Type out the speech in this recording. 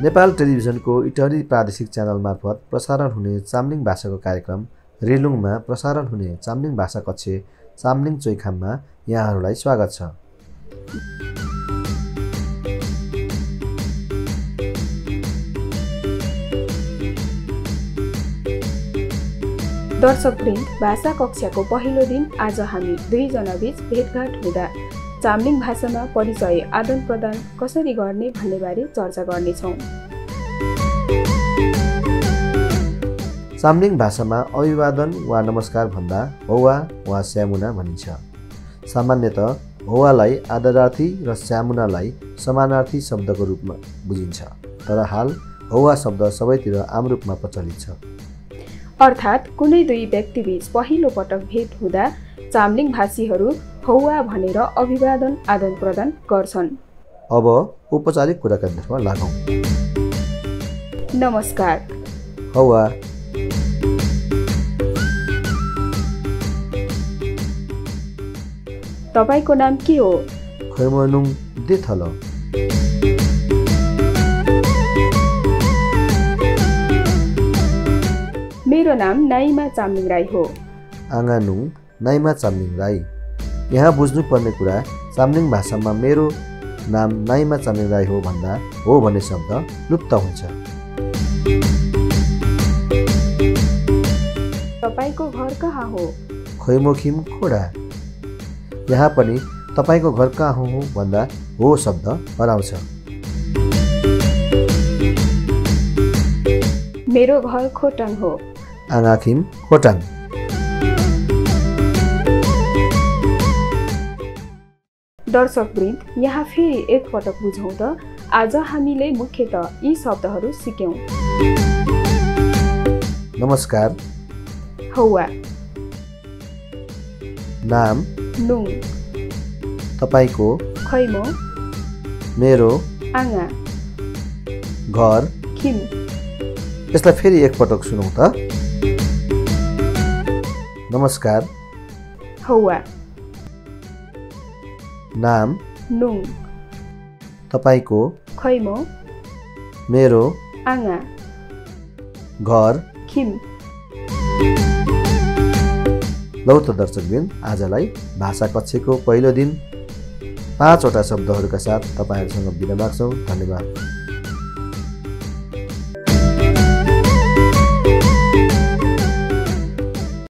नेपाल टेलिभिजनको इटहरी प्रादेशिक च्यानल मार्फत प्रसारण हुने चाम्लिङ भाषाको कार्यक्रम रेलुङमा प्रसारण हुने चाम्लिङ भाषा कक्ष चाम्लिङ चोइखाममा यहाँहरूलाई स्वागत छ। दर्शकवृन्द, भाषा कक्षाको पहिलो दिन आज हामी दुईजना बीच भेटघाट हुँदा चाम्लिङ भाषामा परिचय आदान प्रदान कसरी गर्ने भन्ने बारे चर्चा गर्नेछौँ। चाम्लिङ भाषामा अभिवादन वा नमस्कार भन्दा हौवा वा स्यामुना भनिन्छ। सामान्यतः हौवालाई आदरार्थी र स्यामुनालाई समानार्थी शब्दको रूपमा बुझिन्छ, तर हाल हौवा शब्द सबैतिर आम रूपमा प्रचलित छ। अर्थात् कुनै दुई व्यक्तिबीच पहिलो पटक भेट हुँदा चाम्लिङ भाषीहरू हौवा भनेर अभिवादन आदान प्रदान गर्छन्। अब औपचारिक कुराकानीमा लागौँ। नमस्कार। हौवा। तपाईको नाम के हो? खैमनुङ देथल। मेरो नाम नाइमा चाम्लिङ राई हो। आँगानुङ नाइमा चाम्लिङ राई। यहाँ बुझ्नुपर्ने कुरा, चाम्लिङ भाषामा मेरो नाम नाइमा चाम्लिङ राई हो भन्दा हो भन्ने शब्द लुप्त हुन्छ। तपाईको घर कहाँ हो? खैमोखिम खोडा। यहाँ पनि तपाईको घर कहाँ हो भन्दा हो शब्द हराउँछ। मेरो घर खोटाङ हो। आँगाखिम खोटाङ। दर्शकवृन्द, यहाँ फेरि एकपटक बुझौँ त। आज हामीले मुख्यतः यी शब्दहरू सिक्यौँ। नमस्कार। हौवा। नाम नुङ। तपाईको खैमो। मेरो आँगा। घर खिम। यसलाई फेरि एकपटक सुनौँ त। नमस्कार। हौवा। नाम नुङ। तपाईको खैमो। मेरो आँगा। घर खिम। लौ त दर्शकवृन्द, आजलाई भाषा कक्षको पहिलो दिन 5 वटा शब्दहरूका साथ तपाईँहरूसँग बिदा माग्छौँ। धन्यवाद।